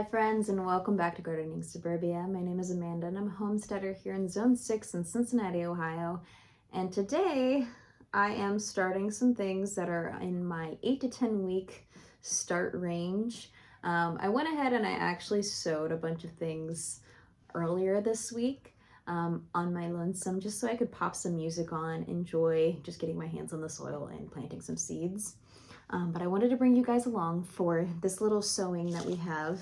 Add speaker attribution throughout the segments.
Speaker 1: Hi friends, and welcome back to Gardening Suburbia. My name is Amanda and I'm a homesteader here in Zone 6 in Cincinnati, Ohio. And today I am starting some things that are in my 8 to 10 week start range. I went ahead and I actually sowed a bunch of things earlier this week on my lonesome, just so I could pop some music on, enjoy just getting my hands on the soil and planting some seeds. But I wanted to bring you guys along for this little sowing that we have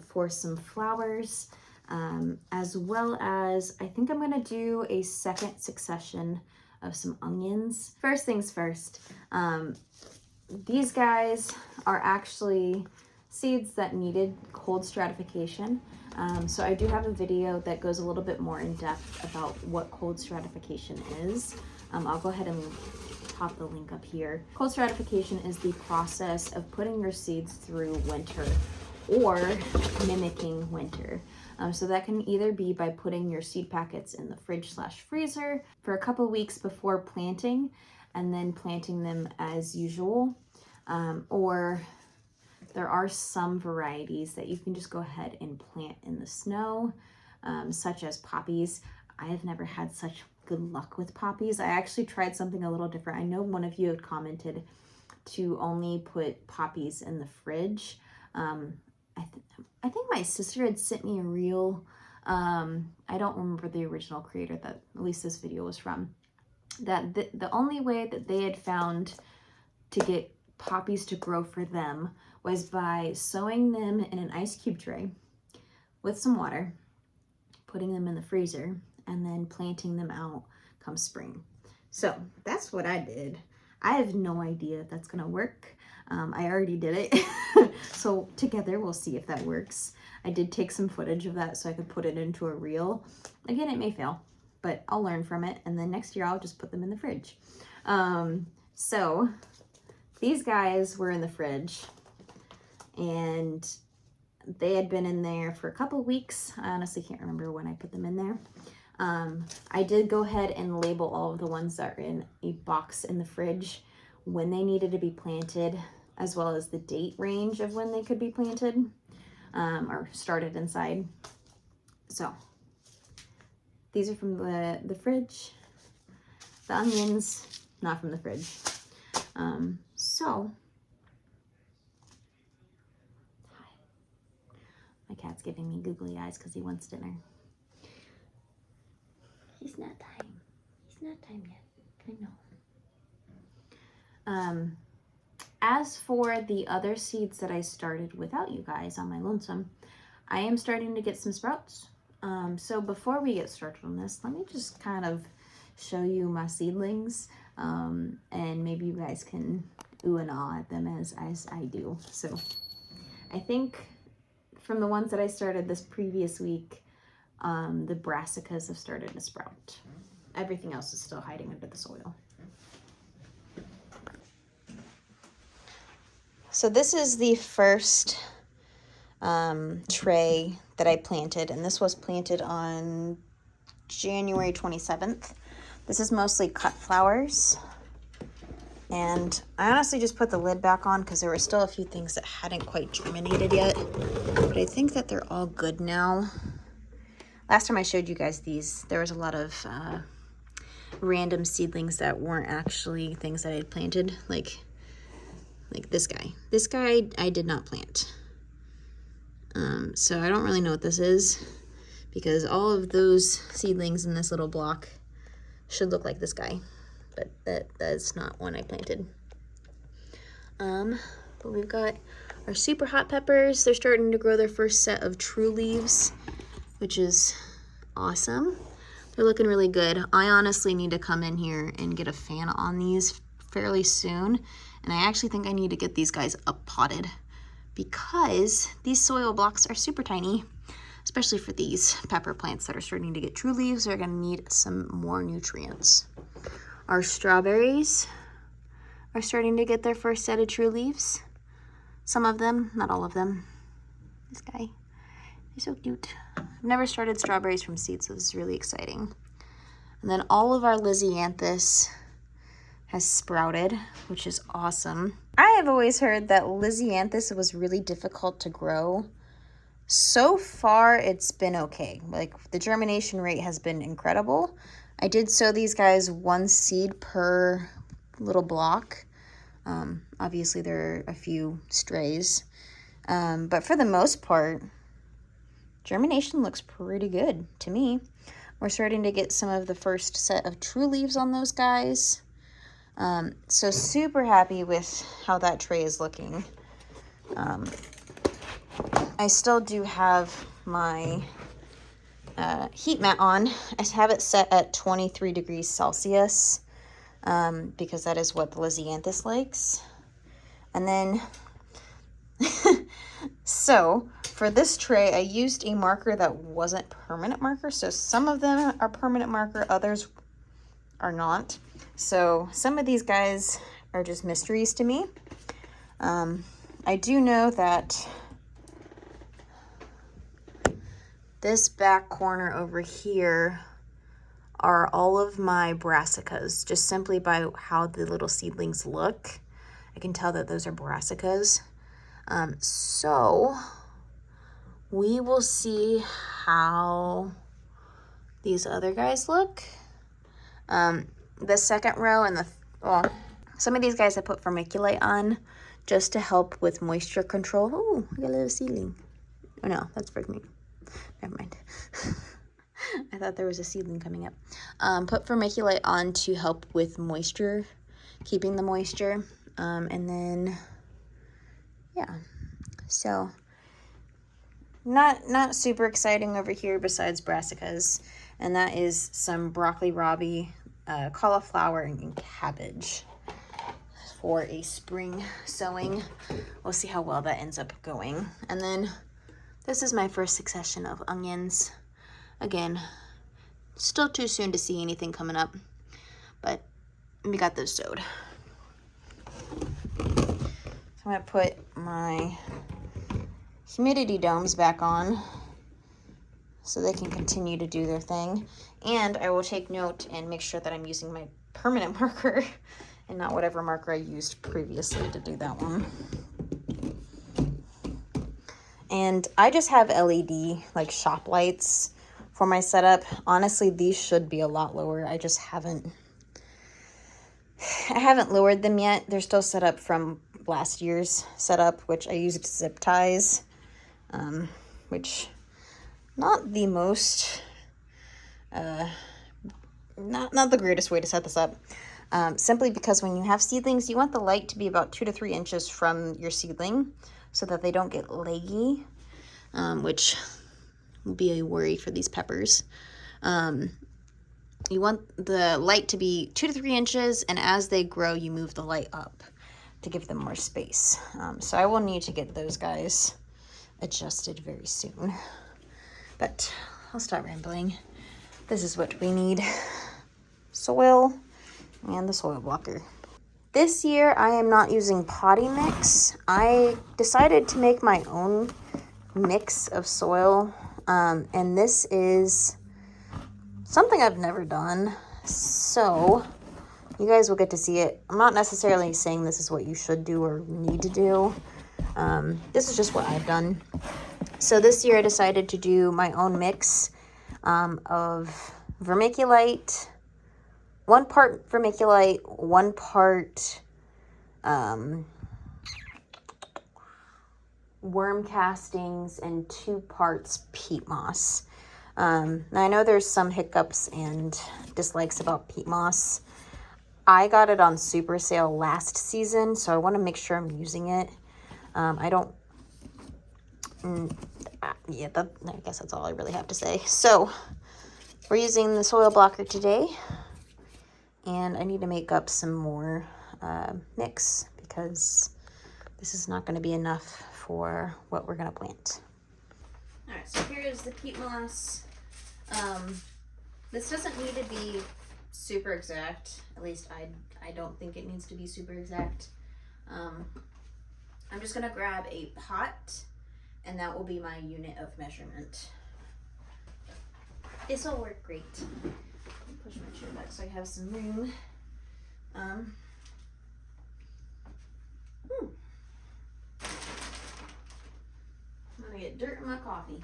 Speaker 1: for some flowers, as well as I think I'm gonna do a second succession of some onions. First things first, these guys are actually seeds that needed cold stratification. So I do have a video that goes a little bit more in depth about what cold stratification is. I'll go ahead and pop the link up here. Cold stratification is the process of putting your seeds through winter or mimicking winter. So that can either be by putting your seed packets in the fridge/freezer for a couple weeks before planting and then planting them as usual. Or there are some varieties that you can just go ahead and plant in the snow, such as poppies. I have never had such good luck with poppies. I actually tried something a little different. I know one of you had commented to only put poppies in the fridge. I think my sister had sent me a reel. I don't remember the original creator that at least this video was from. That the only way that they had found to get poppies to grow for them was by sowing them in an ice cube tray with some water, putting them in the freezer, and then planting them out come spring. So that's what I did. I have no idea if that's gonna work. I already did it. So together we'll see if that works. I did take some footage of that so I could put it into a reel. Again, it may fail, but I'll learn from it. And then next year I'll just put them in the fridge. So these guys were in the fridge and they had been in there for a couple weeks. I honestly can't remember when I put them in there. I did go ahead and label all of the ones that are in a box in the fridge when they needed to be planted, as well as the date range of when they could be planted or started inside. So these are from the fridge. The onions, not from the fridge. My cat's giving me googly eyes because he wants dinner. He's not time. He's not time yet. I know. As for the other seeds that I started without you guys on my lonesome, I am starting to get some sprouts. So before we get started on this, let me just kind of show you my seedlings, and maybe you guys can ooh and ah at them as I do. So I think from the ones that I started this previous week, the brassicas have started to sprout. Everything else is still hiding under the soil. So this is the first tray that I planted, and this was planted on January 27th. This is mostly cut flowers, and I honestly just put the lid back on because there were still a few things that hadn't quite germinated yet, but I think that they're all good now. Last time I showed you guys these, there was a lot of random seedlings that weren't actually things that I had planted, like this guy. This guy I did not plant. So I don't really know what this is, because all of those seedlings in this little block should look like this guy, but that's not one I planted. But we've got our super hot peppers. They're starting to grow their first set of true leaves, which is awesome. They're looking really good. I honestly need to come in here and get a fan on these fairly soon. And I actually think I need to get these guys up potted because these soil blocks are super tiny, especially for these pepper plants that are starting to get true leaves. They're gonna need some more nutrients. Our strawberries are starting to get their first set of true leaves. Some of them, not all of them. This guy. He's so cute. I've never started strawberries from seeds, so this is really exciting. And then all of our Lysianthus has sprouted, which is awesome. I have always heard that Lysianthus was really difficult to grow So far, it's been okay. Like, the germination rate has been incredible. I did sow these guys 1 seed per little block. Obviously, there are a few strays. But for the most part, germination looks pretty good to me. We're starting to get some of the first set of true leaves on those guys. So super happy with how that tray is looking. I still do have my heat mat on. I have it set at 23 degrees Celsius because that is what the Lisianthus likes. And then, so for this tray, I used a marker that wasn't permanent marker. So some of them are permanent marker, others are not. So some of these guys are just mysteries to me. I do know that this back corner over here are all of my brassicas, just simply by how the little seedlings look. I can tell that those are brassicas. So we will see how these other guys look. The second row and well, some of these guys I put vermiculite on just to help with moisture control. Oh, I got a little seedling. Oh no, that's for me. Never mind. I thought there was a seedling coming up. Put vermiculite on to help with moisture, keeping the moisture. And then, yeah. So, not super exciting over here besides brassicas. And that is some broccoli rabi, cauliflower, and cabbage for a spring sowing. We'll see how well that ends up going. And then this is my first succession of onions. Again, still too soon to see anything coming up, but we got those sowed. So I'm gonna put my humidity domes back on so they can continue to do their thing. And I will take note and make sure that I'm using my permanent marker and not whatever marker I used previously to do that one. And I just have LED like shop lights for my setup. Honestly, these should be a lot lower. I just haven't lowered them yet. They're still set up from last year's setup, which I used zip ties, which not the most, not the greatest way to set this up. Simply because when you have seedlings, you want the light to be about 2 to 3 inches from your seedling so that they don't get leggy, which will be a worry for these peppers. You want the light to be 2 to 3 inches, and as they grow, you move the light up to give them more space. So I will need to get those guys adjusted very soon. But I'll stop rambling. This is what we need: soil and the soil blocker. This year I am not using potting mix. I decided to make my own mix of soil, and this is something I've never done, so you guys will get to see it. I'm not necessarily saying this is what you should do or need to do. This is just what I've done. So this year I decided to do my own mix of vermiculite, 1 part vermiculite, 1 part worm castings, and 2 parts peat moss. Now I know there's some hiccups and dislikes about peat moss. I got it on super sale last season, so I want to make sure I'm using it. I guess that's all I really have to say. So we're using the soil blocker today, and I need to make up some more mix because this is not going to be enough for what we're going to plant. All right, so here's the peat moss. This doesn't need to be super exact. At least I don't think it needs to be super exact. I'm just going to grab a pot, and that will be my unit of measurement. This will work great. Push my chair back so I have some room. I'm I get dirt in my coffee.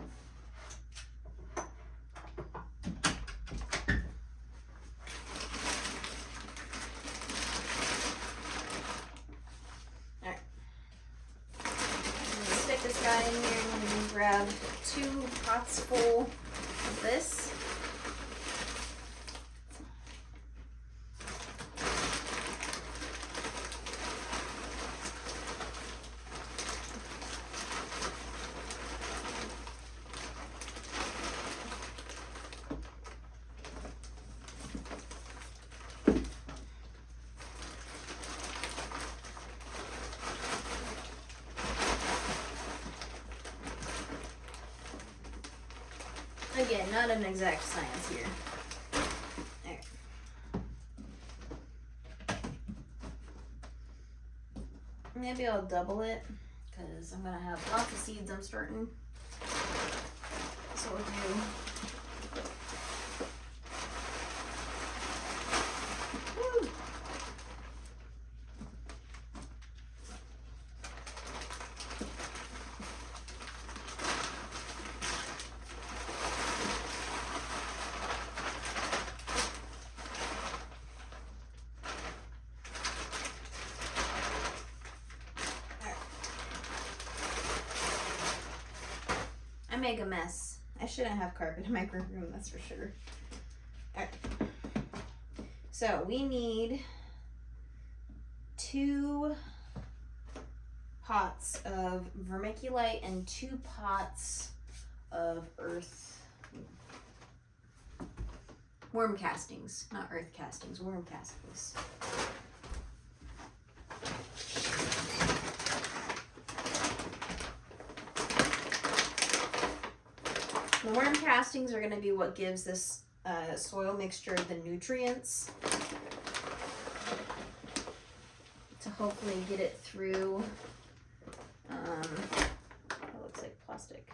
Speaker 1: Alright. I'm gonna stick this guy in here and I'm gonna grab 2 pots full of this. Again, not an exact science here. There. Maybe I'll double it because I'm gonna have lots of seeds I'm starting. So we'll do make a mess. I shouldn't have carpet in my green room, that's for sure. All right. So we need 2 pots of vermiculite and 2 pots of worm castings, not earth castings, worm castings. The worm castings are going to be what gives this soil mixture the nutrients to hopefully get it through. It looks like plastic.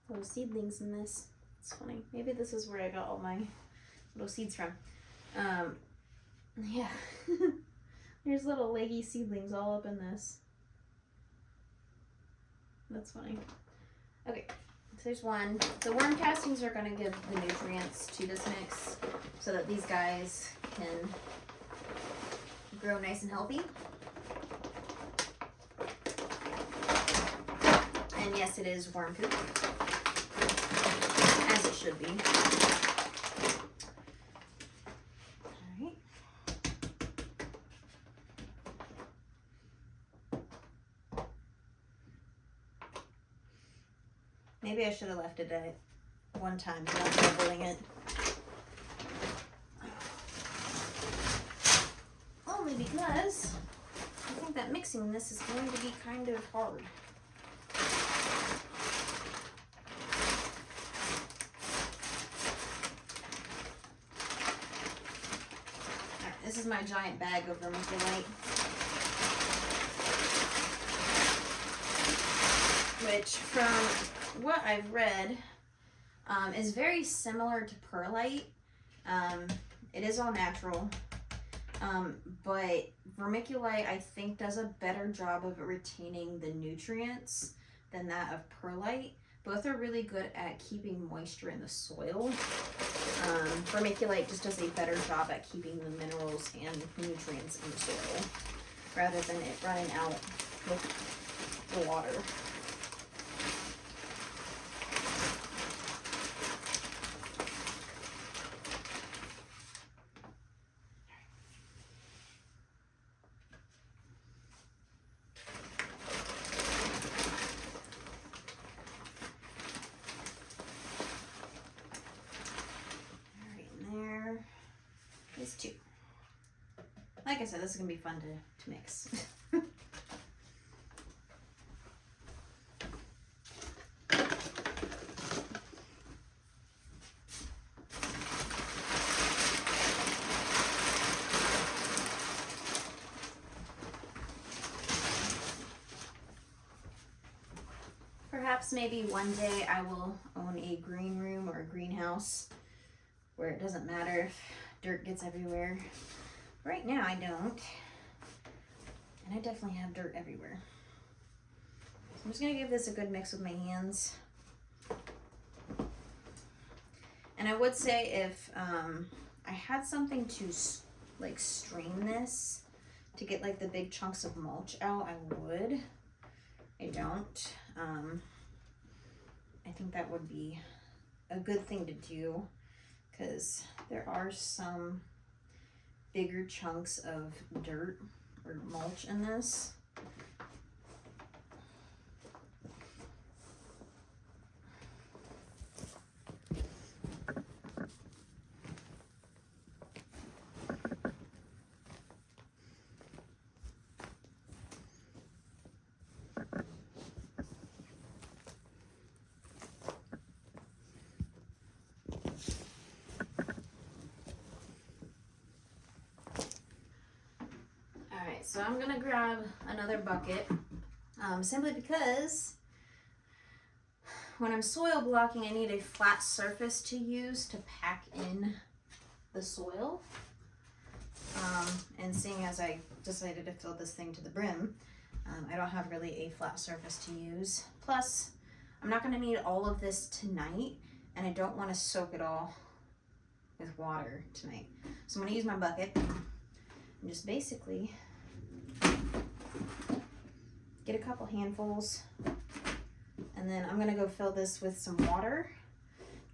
Speaker 1: Little seedlings in this. It's funny. Maybe this is where I got all my little seeds from. Yeah. There's little leggy seedlings all up in this. That's funny. Okay, so there's one. The worm castings are going to give the nutrients to this mix so that these guys can grow nice and healthy. And yes, it is worm poop, as it should be. Maybe I should have left it at one time, not doubling it. Only because I think that mixing this is going to be kind of hard. Alright, this is my giant bag of vermiculite, which from what I've read is very similar to perlite. It is all natural, but vermiculite I think does a better job of retaining the nutrients than that of perlite. Both are really good at keeping moisture in the soil. Vermiculite just does a better job at keeping the minerals and nutrients in the soil rather than it running out with the water. These 2. Like I said, this is going to be fun to mix. Perhaps maybe one day I will own a green room or a greenhouse where it doesn't matter if dirt gets everywhere. Right now I don't. And I definitely have dirt everywhere. So I'm just gonna give this a good mix with my hands. And I would say if I had something to like strain this to get like the big chunks of mulch out, I would. I don't. I think that would be a good thing to do because there are some bigger chunks of dirt or mulch in this. Alright, so I'm gonna grab another bucket simply because when I'm soil blocking, I need a flat surface to use to pack in the soil. And seeing as I decided to fill this thing to the brim, I don't have really a flat surface to use. Plus, I'm not going to need all of this tonight, and I don't want to soak it all with water tonight. So I'm going to use my bucket and just basically get a couple handfuls, and then I'm going to go fill this with some water,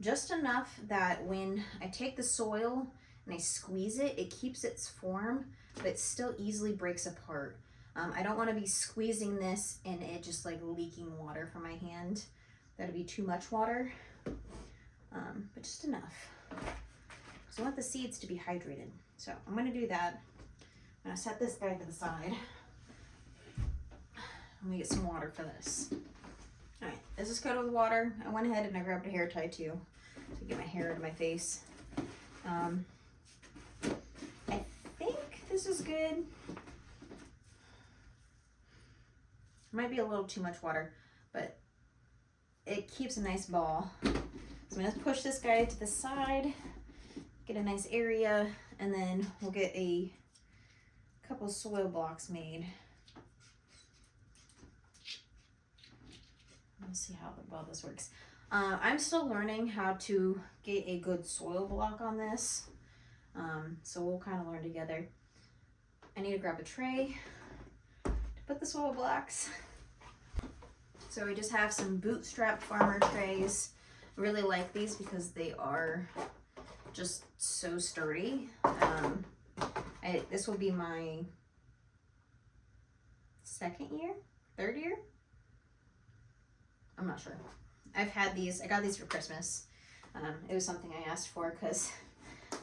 Speaker 1: just enough that when I take the soil and I squeeze it, it keeps its form, but it still easily breaks apart. I don't want to be squeezing this and it just like leaking water from my hand. That'd be too much water, but just enough. So I want the seeds to be hydrated. So I'm going to do that. I'm going to set this guy to the side. I'm going to get some water for this. All right, this is coated with water. I went ahead and I grabbed a hair tie too to get my hair out of my face. I think this is good. Might be a little too much water, but it keeps a nice ball. So I'm gonna push this guy to the side, get a nice area, and then we'll get a couple soil blocks made. Let's see how well this works. I'm still learning how to get a good soil block on this, so we'll kind of learn together. I need to grab a tray to put the soil blocks. So we just have some bootstrap farmer trays. I really like these because they are just so sturdy. This will be my third year? I'm not sure. I've had these, I got these for Christmas. It was something I asked for because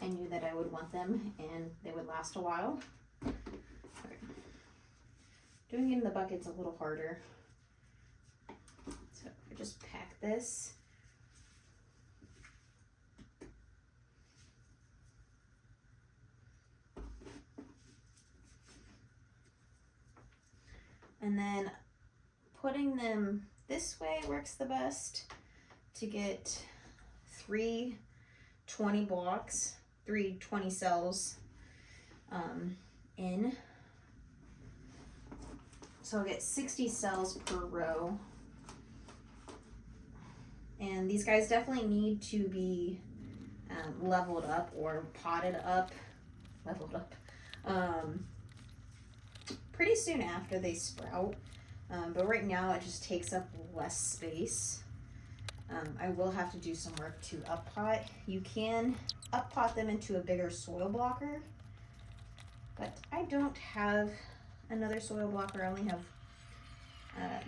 Speaker 1: I knew that I would want them and they would last a while. Okay. Doing it in the bucket's a little harder. So I just pack this. And then putting them this way works the best to get 3 20 blocks, 3 20 cells in. So I'll get 60 cells per row. And these guys definitely need to be leveled up or potted up, pretty soon after they sprout. But right now it just takes up less space. I will have to do some work to up pot. You can up pot them into a bigger soil blocker, but I don't have another soil blocker. I only have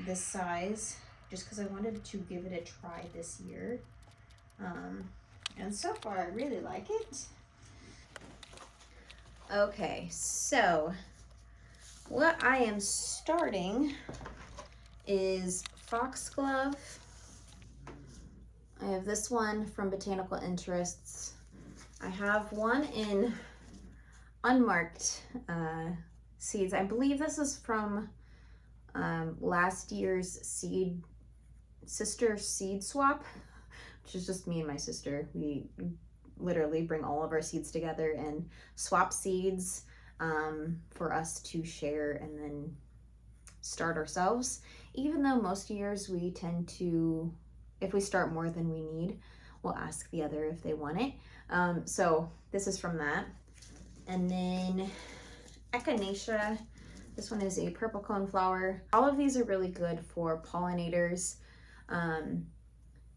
Speaker 1: this size just because I wanted to give it a try this year. And so far I really like it. Okay, so what I am starting is foxglove. I have this one from Botanical Interests. I have one in unmarked seeds. I believe this is from last year's sister seed swap, which is just me and my sister. We literally bring all of our seeds together and swap seeds. for us to share and then start ourselves. Even though most years we tend to, if we start more than we need, we'll ask the other if they want it. So this is from that. And then echinacea. This one is a purple cone flower. All of these are really good for pollinators.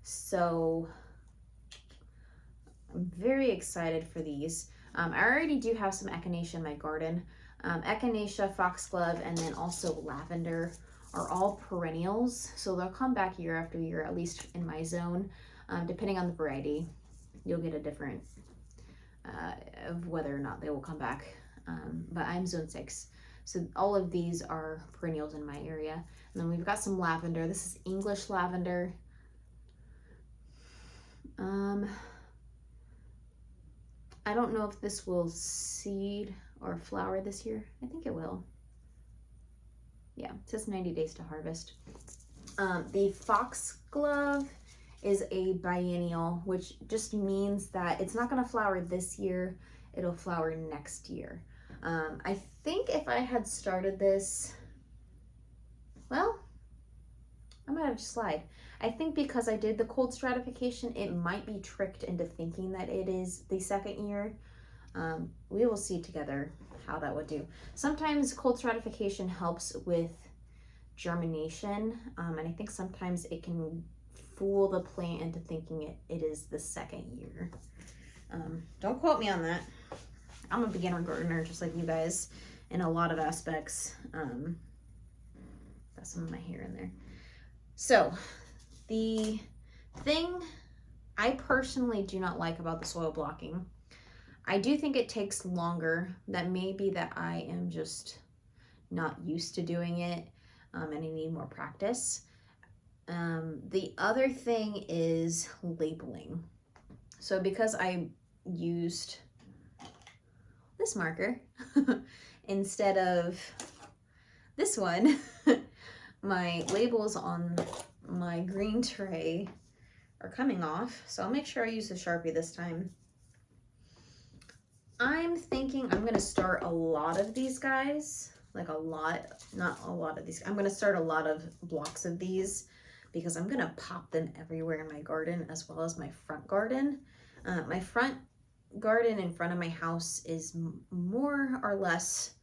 Speaker 1: So I'm very excited for these. I already do have some echinacea in my garden. Echinacea, foxglove, and then also lavender are all perennials. So they'll come back year after year, at least in my zone. Depending on the variety, you'll get a different of whether or not they will come back. But I'm zone 6. So all of these are perennials in my area. And then we've got some lavender. This is English lavender. I don't know if this will seed or flower this year. I think it will. Yeah, it says 90 days to harvest. The foxglove is a biennial, which just means that it's not going to flower this year. It'll flower next year. I think if I had started this, well, I might have just lied. I think because I did the cold stratification, it might be tricked into thinking that it is the second year. We will see together how that would do. Sometimes cold stratification helps with germination, and I think sometimes it can fool the plant into thinking it is the second year. Don't quote me on that. I'm a beginner gardener just like you guys in a lot of aspects. Got some of my hair in there. So the thing I personally do not like about the soil blocking, I do think it takes longer. That may be that I am just not used to doing it, and I need more practice. The other thing is labeling. So because I used this marker instead of this one, my labels on my green tray are coming off. So I'll make sure I use the Sharpie this time. I'm thinking I'm going to start a lot of these guys, like a lot, not a lot of these. I'm going to start a lot of blocks of these because I'm going to pop them everywhere in my garden as well as my front garden. My front garden in front of my house is more or less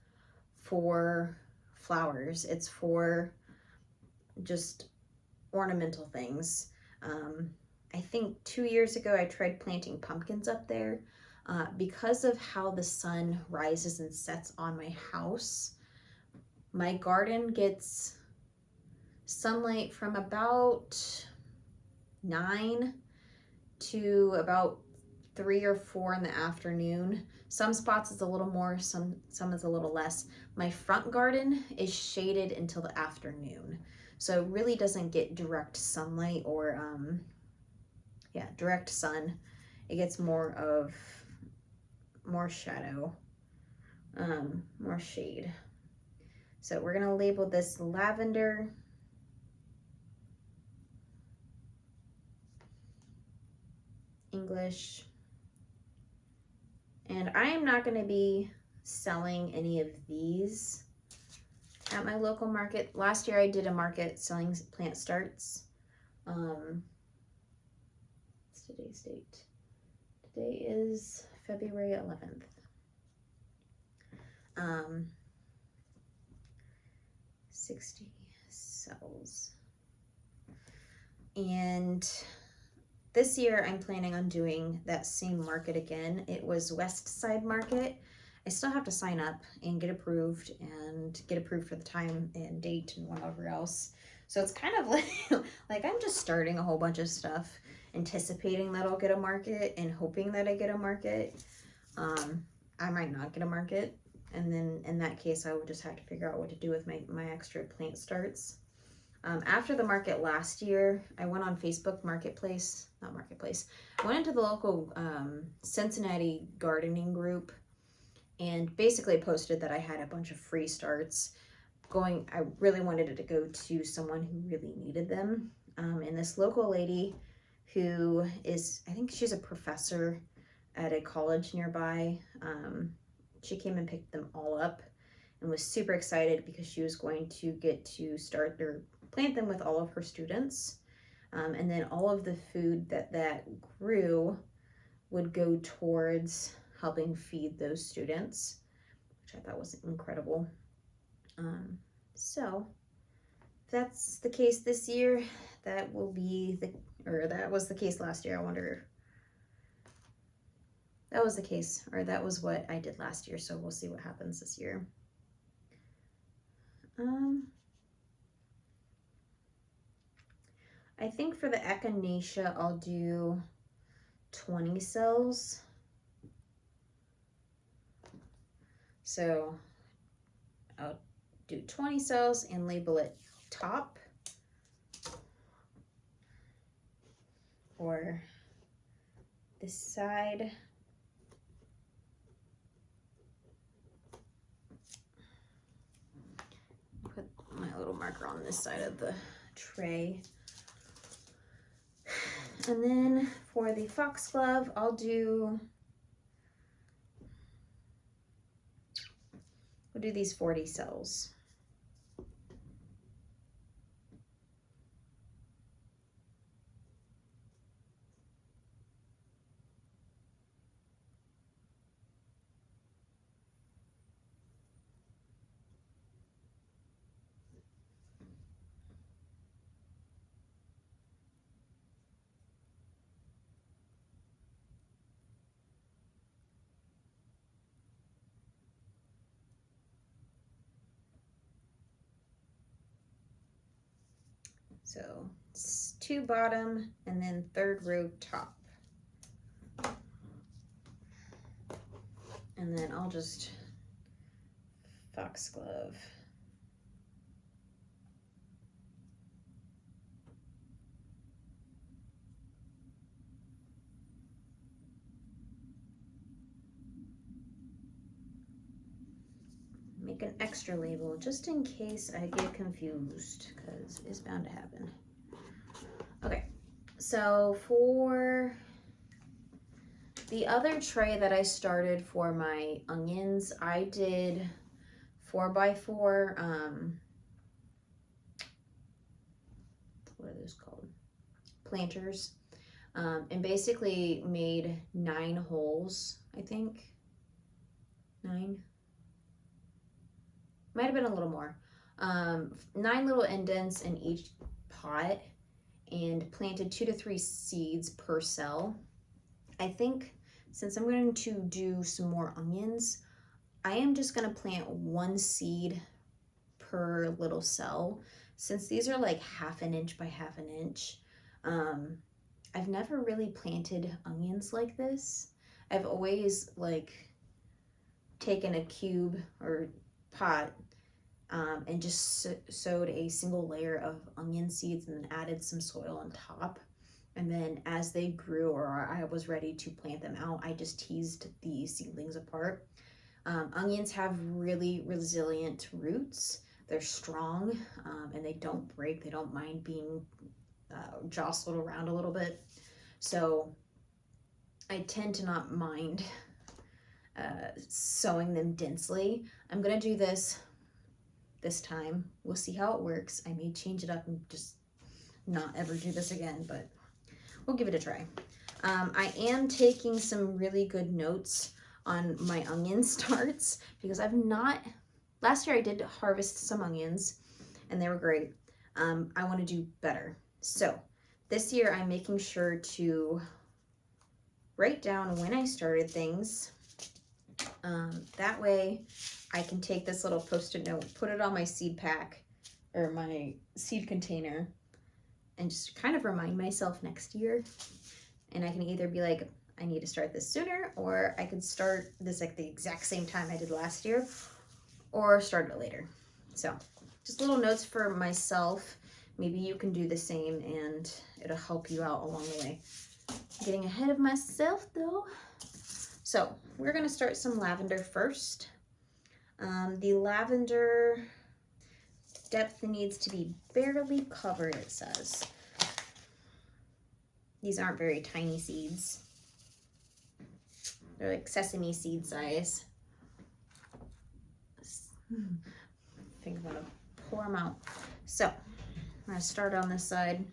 Speaker 1: for flowers. It's for just ornamental things. I think 2 years ago I tried planting pumpkins up there. Because of how the sun rises and sets on my house, my garden gets sunlight from about 9 to about 3 or 4 in the afternoon. Some spots it's a little more, some is a little less. My front garden is shaded until the afternoon. So it really doesn't get direct sunlight or, direct sun. It gets more shadow, more shade. So we're gonna label this lavender. English. And I am not gonna be selling any of these at my local market. Last year I did a market selling plant starts. What's today's date? Today is February 11th. 60 cells. And this year I'm planning on doing that same market again. It was West Side Market. I still have to sign up and get approved for the time and date and whatever else. So it's kind of like I'm just starting a whole bunch of stuff, anticipating that I'll get a market and hoping that I get a market. I might not get a market, and then in that case I would just have to figure out what to do with my extra plant starts. After the market last year, I went on Facebook Marketplace, not Marketplace. I went into the local Cincinnati gardening group and basically posted that I had a bunch of free starts going. I really wanted it to go to someone who really needed them. And this local lady who is, I think she's a professor at a college nearby. she came and picked them all up and was super excited because she was going to get to start or plant them with all of her students. And then all of the food that grew would go towards helping feed those students, which I thought was incredible. So if that's the case this year, that will be that was the case last year. I wonder, that was the case, or that was what I did last year. So we'll see what happens this year. I think for the echinacea, I'll do 20 cells. So I'll do 20 cells and label it top, or this side. Put my little marker on this side of the tray. And then for the foxglove, I'll do, we'll do these 40 cells. So it's 2 bottom and then 3rd row top. And then I'll just foxglove. Make an extra label just in case I get confused, because it's bound to happen. Okay, so for the other tray that I started for my onions, I did 4x4, what are those called? Planters, and basically made 9 holes, I think, 9. Might have been a little more. 9 little indents in each pot, and planted 2 to 3 seeds per cell. I think since I'm going to do some more onions, I am just going to plant 1 seed per little cell. Since these are like 1/2 inch by 1/2 inch, I've never really planted onions like this. I've always like taken a cube or pot and just sowed a single layer of onion seeds and then added some soil on top. And then as they grew, or I was ready to plant them out, I just teased the seedlings apart. Onions have really resilient roots. They're strong, and they don't break. They don't mind being jostled around a little bit. So I tend to not mind sowing them densely. I'm gonna do this time. We'll see how it works. I may change it up and just not ever do this again, but we'll give it a try. I am taking some really good notes on my onion starts because last year I did harvest some onions and they were great. I want to do better. So this year I'm making sure to write down when I started things. That way I can take this little Post-it note, put it on my seed pack or my seed container, and just kind of remind myself next year. And I can either be like, I need to start this sooner, or I could start this like the exact same time I did last year, or start it later. So just little notes for myself. Maybe you can do the same and it'll help you out along the way. Getting ahead of myself though. So we're gonna start some lavender first. The lavender depth needs to be barely covered, it says. These aren't very tiny seeds. They're like sesame seed size. I think I'm gonna pour them out. So I'm gonna start on this side.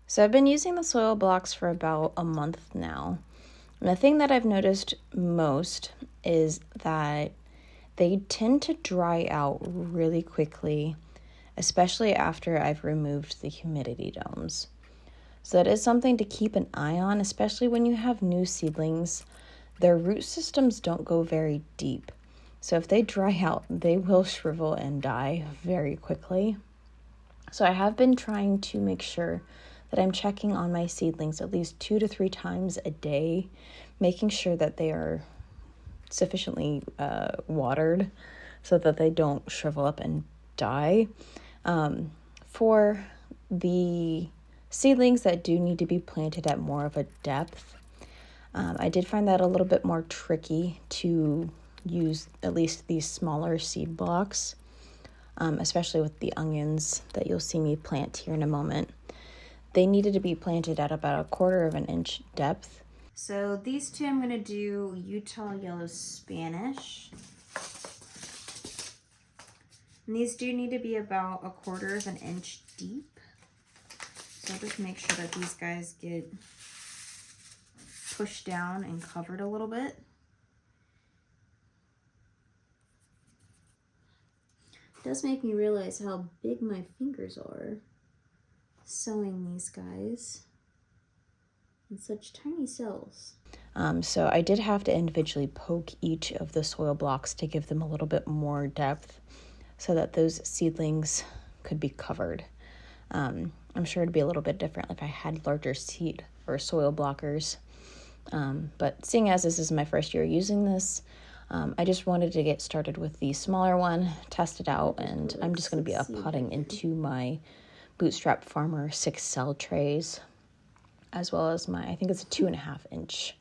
Speaker 1: So I've been using the soil blocks for about a month now. And the thing that I've noticed most is that they tend to dry out really quickly, especially after I've removed the humidity domes. So that is something to keep an eye on, especially when you have new seedlings. Their root systems don't go very deep. So if they dry out, they will shrivel and die very quickly. So I have been trying to make sure that I'm checking on my seedlings at least 2 to 3 times a day, making sure that they are sufficiently watered so that they don't shrivel up and die. For the seedlings that do need to be planted at more of a depth, I did find that a little bit more tricky to use at least these smaller seed blocks, especially with the onions that you'll see me plant here in a moment. They needed to be planted at about 1/4 of an inch depth. So these two I'm going to do Utah Yellow Spanish. And these do need to be about 1/4 of an inch deep. So I'll just make sure that these guys get pushed down and covered a little bit. It does make me realize how big my fingers are sewing these guys in such tiny cells. So I did have to individually poke each of the soil blocks to give them a little bit more depth so that those seedlings could be covered. I'm sure it'd be a little bit different if I had larger seed or soil blockers. But seeing as this is my first year using this, I just wanted to get started with the smaller one, test it out, and I'm just going to be potting into my Bootstrap Farmer 6 cell trays, as well as my, I think it's a 2.5 inch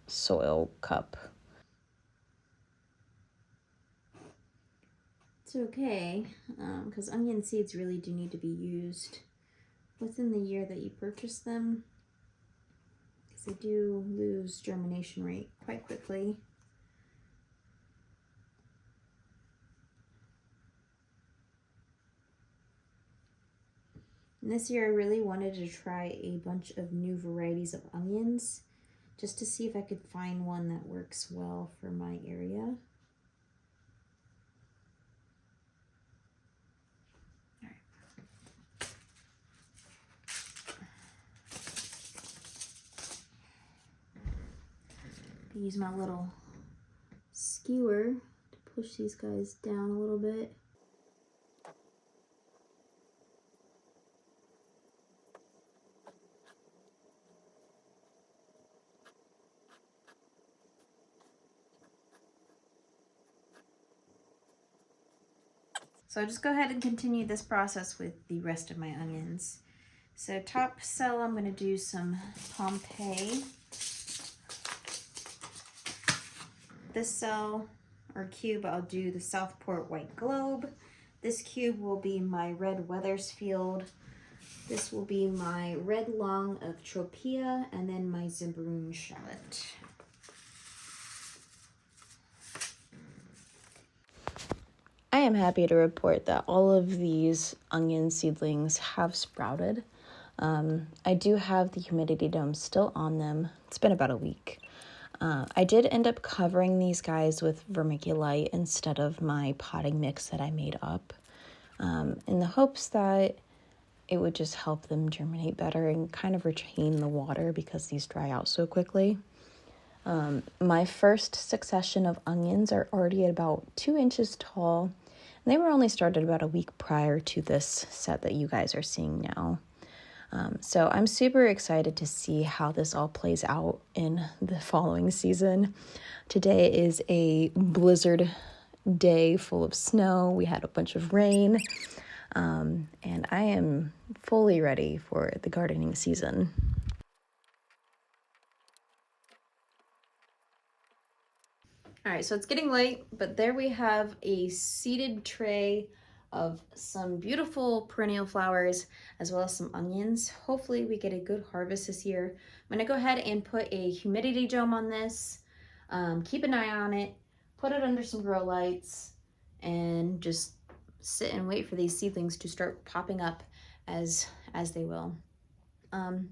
Speaker 1: soil cup. It's okay, because onion seeds really do need to be used within the year that you purchase them, because they do lose germination rate quite quickly. And this year I really wanted to try a bunch of new varieties of onions, just to see if I could find one that works well for my area. Use my little skewer to push these guys down a little bit. So I'll just go ahead and continue this process with the rest of my onions. So top cell, I'm going to do some Pompeii. This cell or cube, I'll do the Southport White Globe. This cube will be my Red Weathersfield. This will be my Red Long of Tropea, and then my Zimbaroon Shallot. I am happy to report that all of these onion seedlings have sprouted. I do have the humidity dome still on them. It's been about a week. I did end up covering these guys with vermiculite instead of my potting mix that I made up, in the hopes that it would just help them germinate better and kind of retain the water because these dry out so quickly. My first succession of onions are already at about 2 inches tall, and they were only started about a week prior to this set that you guys are seeing now. So I'm super excited to see how this all plays out in the following season. Today is a blizzard day full of snow. We had a bunch of rain, and I am fully ready for the gardening season. All right, so it's getting late, but there we have a seeded tray of some beautiful perennial flowers as well as some onions. Hopefully we get a good harvest this year. I'm gonna go ahead and put a humidity dome on this. Keep an eye on it, put it under some grow lights, and just sit and wait for these seedlings to start popping up as they will.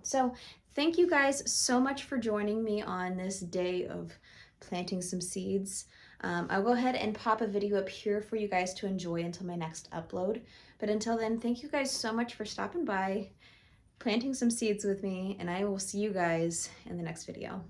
Speaker 1: So thank you guys so much for joining me on this day of planting some seeds. I'll go ahead and pop a video up here for you guys to enjoy until my next upload. But until then, thank you guys so much for stopping by, planting some seeds with me, and I will see you guys in the next video.